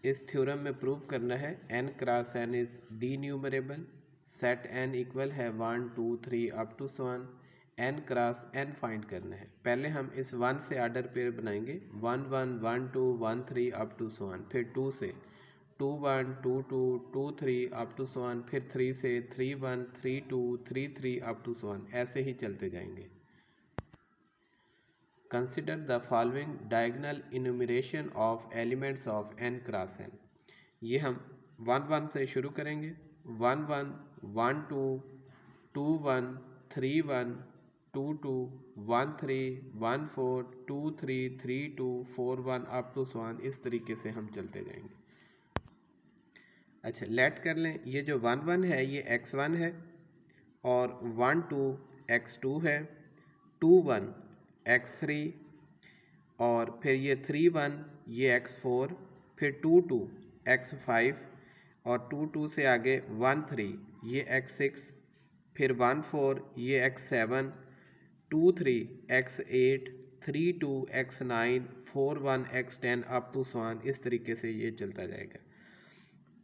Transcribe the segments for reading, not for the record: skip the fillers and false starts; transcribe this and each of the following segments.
इस थ्योरम में प्रूव करना है n cross n is denumerable, set n equal है 1 2 3 up to so on, n cross n find करना है। पहले हम इस 1 से ऑर्डर पेयर बनाएंगे, 1 1 1 2 1 3 अप टू सो ऑन, फिर 2 से 2 1 2 2 2 3 अप टू सो ऑन, फिर 3 से 3 1 3 2 3 3 अप टू सो ऑन, ऐसे ही चलते जाएंगे। Consider the following diagonal enumeration of elements of n cross n। ये हम 1 1 से शुरू करेंगे, 1 1 1 2 2 1 3 1 2 2 1 3 1 4 2 3 3 2 4 1 अप टू सो ऑन, इस तरीके से हम चलते जाएंगे। अच्छा, लेट कर लें, ये जो 1 1 है ये x1 है और 1 2 x2 है, 2 1 x3 और फिर ये 3 1 ये x4, फिर 2 2 x5 और 2 2 से आगे 1 3 ये x6, फिर 1 4 ये x7, 2 3 x8, 3 2 x9, 4 1 x10 up to so on, इस तरीके से ये चलता जाएगा।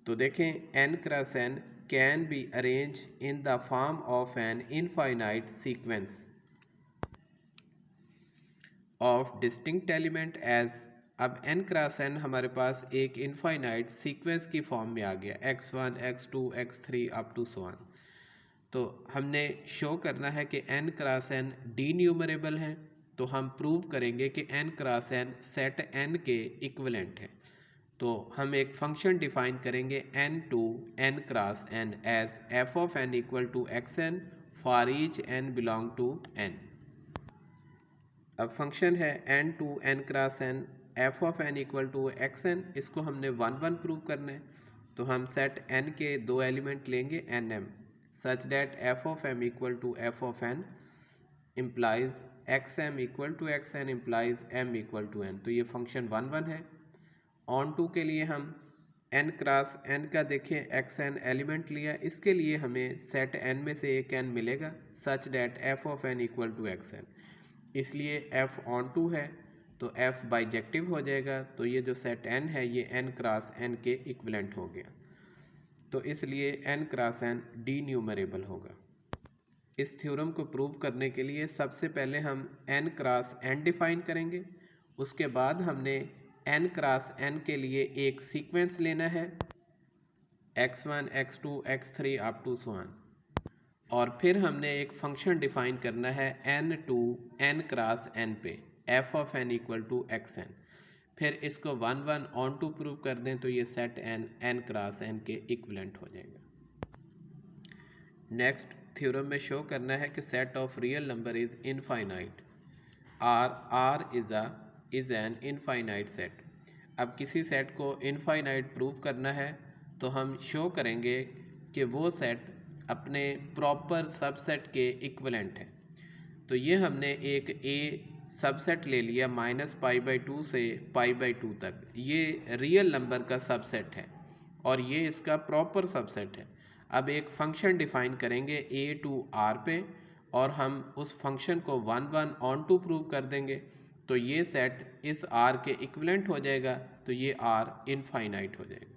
तो देखें n cross n can be arrange in the form of an infinite sequence of distinct element as. अब n क्रॉस n हमारे पास एक इनफाइनाइट सीक्वेंस की फॉर्म में आ गया, x1 x2 x3 up to so on. तो हमने शो करना है कि n cross n denumerable है, तो हम प्रूव करेंगे कि n cross n set n के इक्विवेलेंट है। तो हम एक फंक्शन डिफाइन करेंगे n to n cross n as f of n equal to xn for each n belong to n। अब फंक्शन है n to n cross n f of n equal to xn, इसको हमने 1 1 prove करना है। तो हम set n के दो एलिमेंट लेंगे nm such that f of m equal to f of n implies xm equal to xn implies m equal to n। तो ये फंक्शन 1 1 है। ऑन टू के लिए हम n क्रॉस n का देखें xn एलिमेंट लिया, इसके लिए हमें सेट n में से एक n मिलेगा such that f of n equal to xn, इसलिए f ऑन टू है तो f बाइजेक्टिव हो जाएगा। तो ये जो सेट n है ये n क्रॉस n के इक्विवेलेंट हो गया, तो इसलिए n cross n D numerable होगा। इस थ्योरम को प्रूव करने के लिए सबसे पहले हम n क्रॉस n डिफाइन करेंगे, उसके बाद हमने n क्रॉस n के लिए एक सीक्वेंस लेना है x1 x2 x3 up to so on, और फिर हमने एक फंक्शन डिफाइन करना है n to n cross n पे f of n equal to xn। फिर इसको 1 1 ऑन टू प्रूव कर दें तो ये सेट n क्रॉस n के इक्विवेलेंट हो जाएगा। नेक्स्ट थ्योरम में शो करना है कि set of real number is infinite, r is an infinite set. अब किसी सेट को इनफाइनाइट प्रूव करना है तो हम शो करेंगे कि वो सेट अपने प्रॉपर सबसेट के इक्विवेलेंट है। तो ये हमने एक ए सबसेट ले लिया -π/2 से π/2 तक, ये रियल नंबर का सबसेट है और ये इसका प्रॉपर सबसेट है। अब एक फंक्शन डिफाइन करेंगे a टू r पे और हम उस फंक्शन को 1 1 ऑन टू प्रूव कर देंगे, तो ये सेट इस r के इक्विवेलेंट हो जाएगा, तो ये r इनफाइनाइट हो जाएगा।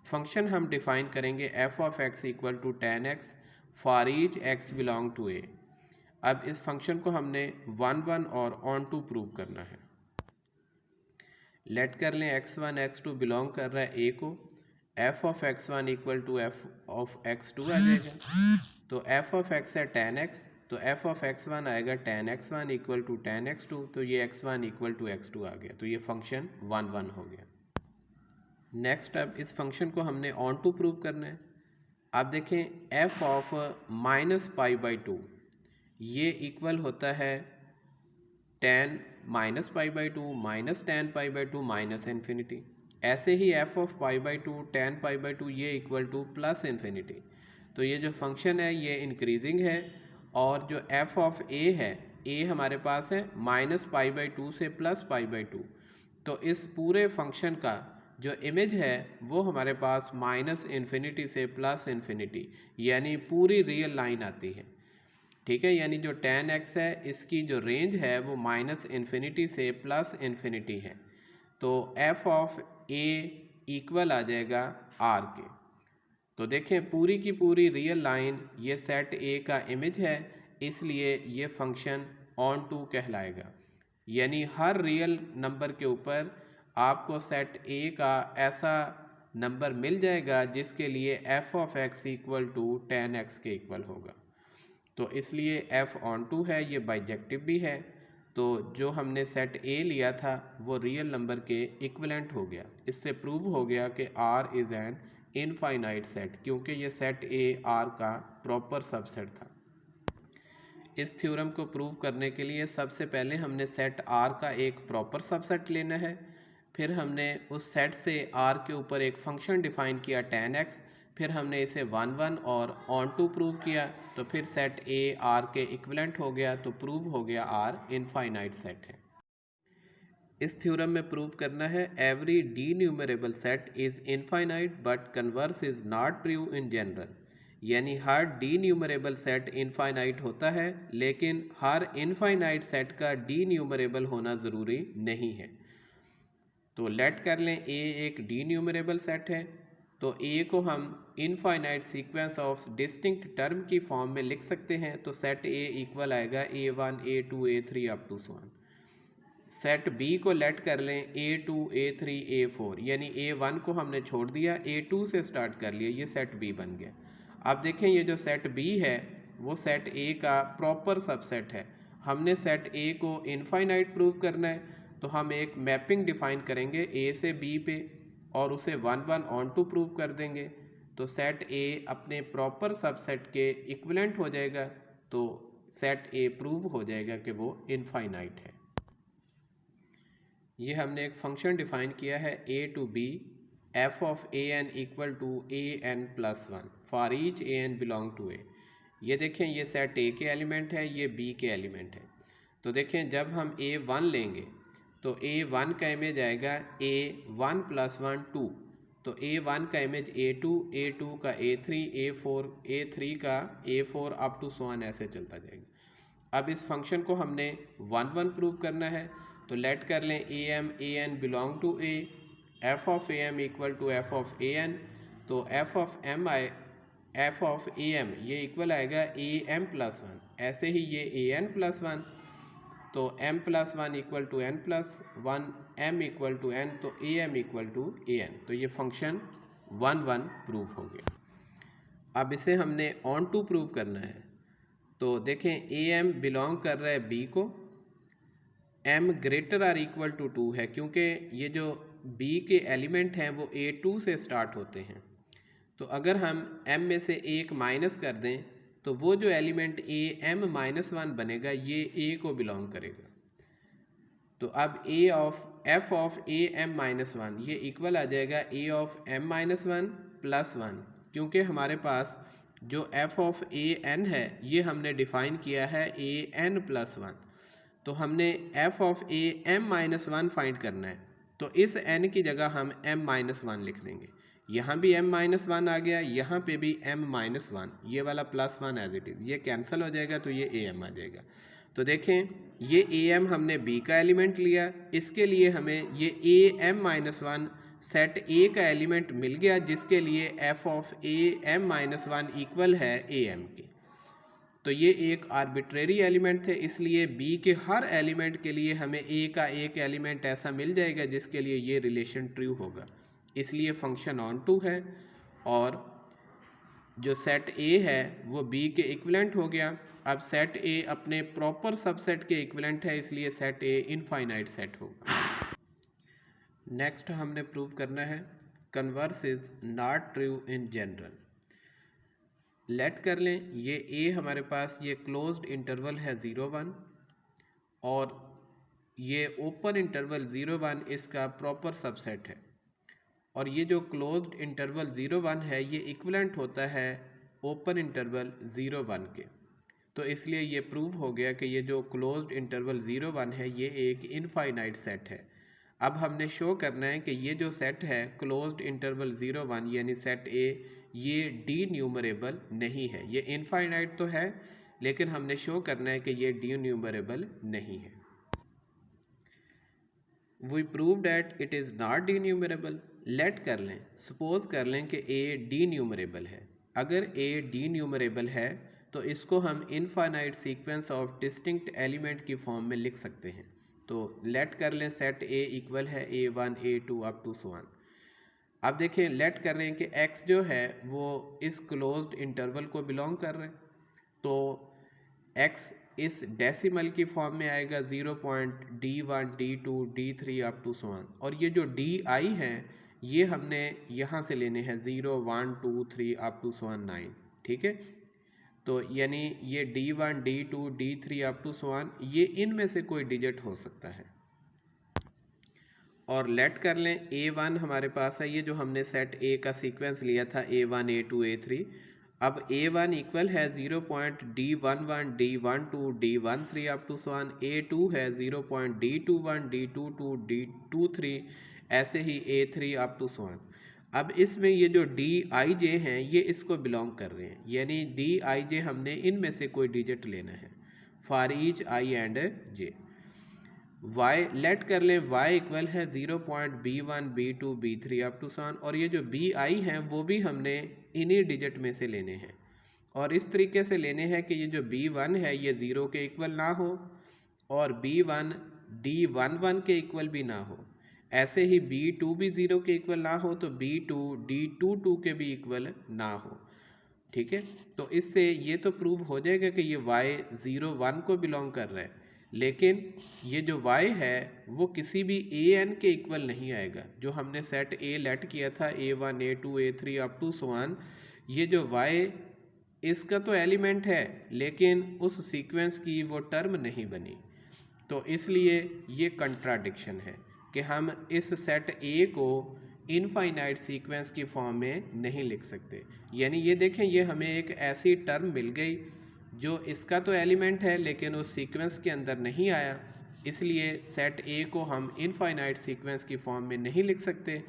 फंक्शन हम डिफाइन करेंगे f of x equal to tan x for each x belong to a। अब इस फंक्शन को हमने 1 1 और ऑन टू प्रूव करना है। लेट कर लें x1 x2 बिलोंग कर रहा है a को, f of x1 equal to f of x2 आ जाएगा। तो f ऑफ x है tan x, तो f ऑफ x1 आएगा tan x1 equal to tan x2, तो ये x1 इक्वल टू x2 आ गया, तो ये फंक्शन 1 1 हो गया। नेक्स्ट अब इस फंक्शन को हमने ऑन टू प्रूव करना है। आप देखें f ऑफ -π/2 ये इक्वल होता है tan -π/2 minus tan π/2 minus infinity. ऐसे ही f ऑफ π/2 tan π/2 ये इक्वल टू प्लस इन्फिनिटी। तो ये जो फंक्शन है ये इंक्रीजिंग है, और जो f ऑफ a है, a हमारे पास है -π/2 से +π/2, तो इस पूरे फंक्शन का जो इमेज है वो हमारे पास -इन्फिनिटी से +इन्फिनिटी, यानी पूरी रियल लाइन आती है। ठीक है, यानी जो tan x है इसकी जो रेंज है वो -इन्फिनिटी से +इन्फिनिटी है। तो f ऑफ a इक्वल आ जाएगा आर के। तो देखें पूरी की पूरी रियल लाइन ये सेट ए का इमेज है, इसलिए ये फंक्शन ऑन टू कहलाएगा। यानी हर रियल नंबर के ऊपर आपको सेट ए का ऐसा नंबर मिल जाएगा जिसके लिए F of X equal to tan X के इक्वल होगा। तो इसलिए एफ ऑन टू है, ये बाइजेक्टिव भी है। तो जो हमने सेट ए लिया था वो रियल नंबर के इक्विवेलेंट हो गया। इससे प्रूव हो गया कि R is an infinite set, क्योंकि ये सेट ए आर का प्रॉपर सबसेट था। इस थ्योरम को प्रूव करने के लिए सबसे पहले हमने सेट आर का एक प्रॉपर सबसेट लेना है, फिर हमने उस सेट से आर के ऊपर एक फंक्शन डिफाइन किया tan x, फिर हमने इसे 1 1 और ऑन टू प्रूव किया, तो फिर सेट ए आर के इक्विवेलेंट हो गया, तो प्रूव हो गया आर इनफाइनाइट सेट है। इस थ्योरम में प्रूव करना है every D numerable set is infinite but converse is not true in general. यानी हर डी न्यूमरेबल सेट इनफाइनाइट होता है, लेकिन हर इनफाइनाइट सेट का डी न्यूमरेबल होना ज़रूरी नहीं है। तो लेट कर लें ए एक डी न्यूमरेबल सेट है, तो ए को हम infinite sequence of distinct term की फॉर्म में लिख सकते हैं। तो सेट ए इक्वल आएगा A1 A2 A3 up to so on। Set B को लेट कर लें A2 A3 A4, यानी A1 को हमने छोड़ दिया, A2 से स्टार्ट कर लिया, ये सेट बी बन गया। अब देखें ये जो सेट बी है वो सेट ए का प्रॉपर सबसेट है। हमने सेट ए को इनफाइनाइट प्रूव करना है, तो हम एक मैपिंग डिफाइन करेंगे ए से बी पे और उसे 1 1 ऑन टू प्रूव कर देंगे। तो सेट ए अपने प्रॉपर सबसेट के इक्विवेलेंट हो जाएगा, तो सेट ए प्रूव हो जाएगा कि वो इनफाइनाइट है। ये हमने एक फंक्शन डिफाइन किया है A to B F of A N equal to A N plus 1 for each A N belong to A. ये देखें ये सेट ए के एलिमेंट है, ये बी के एलिमेंट है। तो देखें जब हम A1 लेंगे तो A1 का इमेज आएगा A1 + 1 2, तो A1 का इमेज A2, A2 का A3, A4, A3 का A4 up to so on ऐसे चलता जाएगा। अब इस फंक्शन को हमने 1 1 प्रूव करना है, तो लेट कर लें AM AN belong to A, f of AM equal to f of AN। तो f ऑफ AM ये इक्वल आएगा AM + 1, ऐसे ही ये AN + 1, तो m + 1 equal to n + 1, m equal to n, तो am इक्वल टू an। तो ये function 1 1 prove हो गया। अब इसे हमने ऑन टू प्रूव करना है, तो देखें am बिलोंग कर रहा है b को, m greater or equal to 2 है, क्योंकि ये जो b के एलिमेंट हैं वो A2 से स्टार्ट होते हैं। तो अगर हम m में से एक माइनस कर दें तो वो जो एलिमेंट AM - 1 बनेगा ये A को बिलोंग करेगा। तो अब f ऑफ AM - 1 ये इक्वल आ जाएगा A ऑफ m - 1 + 1, क्योंकि हमारे पास जो f ऑफ AN है ये हमने डिफाइन किया है AN + 1, तो हमने f ऑफ AM - 1 फाइंड करना है, तो इस n की जगह हम m - 1 लिख देंगे। यहाँ भी m - 1 आ गया, यहाँ पे भी m - 1, ये वाला +1 एज इट इज़, ये कैंसिल हो जाएगा, तो ये am आ जाएगा। तो देखें ये am हमने b का एलिमेंट लिया, इसके लिए हमें ये am - 1 सेट a का एलिमेंट मिल गया, जिसके लिए f ऑफ am - 1 इक्वल है am के। तो ये एक आर्बिट्रेरी एलिमेंट थे, इसलिए b के हर एलिमेंट के लिए हमें a का एक एलिमेंट ऐसा मिल जाएगा जिसके लिए ये रिलेशन ट्रू होगा, इसलिए फंक्शन ऑन टू है। और जो सेट a है वो b के इक्विवेलेंट हो गया। अब सेट a अपने प्रॉपर सबसेट के इक्विवेलेंट है, इसलिए सेट a इनफाइनाइट सेट होगा। नेक्स्ट हमने प्रूव करना है converse is not true in general. Let कर लें ये a हमारे पास ये क्लोज्ड इंटरवल है 0 1, और ये ओपन इंटरवल 0 1 इसका प्रॉपर सबसेट है, और ये जो क्लोज्ड इंटरवल 0 1 है ये इक्विवेलेंट होता है ओपन इंटरवल 0 1 के। तो इसलिए ये प्रूव हो गया कि ये जो क्लोज्ड इंटरवल 0 1 है ये एक इनफाइनाइट सेट है। अब हमने शो करना है कि ये जो सेट है क्लोज्ड इंटरवल 0 1 यानी सेट ए, ये डी न्यूमरेबल नहीं है। ये इनफाइनाइट तो है, लेकिन हमने शो करना है कि ये डी न्यूमरेबल नहीं है। We proved that it is not denumerable. Let कर लें, सपोज कर लें कि ए डी न्यूमरेबल है। अगर ए डी न्यूमरेबल है तो इसको हम infinite sequence of distinct element की फॉर्म में लिख सकते हैं। तो लेट कर लें सेट ए इक्वल है A1 A2 up to so on. अब देखें लेट कर रहे हैं कि x जो है वो इस क्लोज्ड इंटरवल को बिलोंग कर रहे हैं, तो x इस डेसिमल की फॉर्म में आएगा 0.D1 D2 D3 up to so on. और ये जो DI है ये हमने यहाँ से लेने हैं 0 1 2 3 अप टू सो ऑन 9, ठीक है। तो यानी ये D1 D2 D3 up to so on, ये इनमें से कोई डिजिट हो सकता है। और लेट कर लें A1 हमारे पास है, ये जो हमने सेट A का सीक्वेंस लिया था A1 A2 A3। अब A1 इक्वल है 0.D11 D12 D13 up to so on. A2 है 0.D21 D22 D23, ऐसे ही A3 up to so on. अब इसमें ये जो DIJ हैं ये इसको बिलोंग कर रहे हैं, यानी DIJ हमने इनमें से कोई डिजिट लेना है for each I and J। y let कर लें y इक्वल है 0.B1 B2 B3 up to so on. और ये जो BI हैं वो भी हमने इन्हीं डिजिट में से लेने हैं, और इस तरीके से लेने हैं कि ये जो B1 है ये 0 के इक्वल ना हो और B1 D11 के इक्वल भी ना हो, ऐसे ही B2 भी 0 के इक्वल ना हो तो B2 D22 के भी इक्वल ना हो, ठीक है। तो इससे ये तो प्रूव हो जाएगा कि ये y 0 1 को बिलोंग कर रहा है, लेकिन ये जो y है वो किसी भी an के इक्वल नहीं आएगा। जो हमने सेट A लेट किया था A1 A2 A3 up to so on, ये जो y इसका तो एलिमेंट है लेकिन उस सीक्वेंस की वो टर्म नहीं बनी, तो इसलिए ये कंट्राडिक्शन है कि हम इस सेट A को इनफाइनाइट सीक्वेंस की फॉर्म में नहीं लिख सकते। यानी ये देखें ये हमें एक ऐसी टर्म मिल गई जो इसका तो एलिमेंट है लेकिन उस सीक्वेंस के अंदर नहीं आया, इसलिए सेट A को हम इनफाइनाइट सीक्वेंस की फॉर्म में नहीं लिख सकते।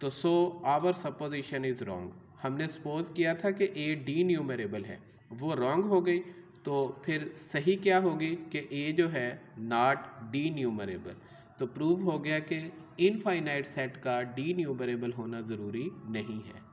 तो so our supposition is wrong. हमने सपोज किया था कि A डी न्यूमरेबल है, वो रॉन्ग हो गई, तो फिर सही क्या होगी कि A जो है नॉट डी न्यूमरेबल। तो प्रूव हो गया कि इनफाइनाइट सेट का डी न्यूमरेबल होना ज़रूरी नहीं है।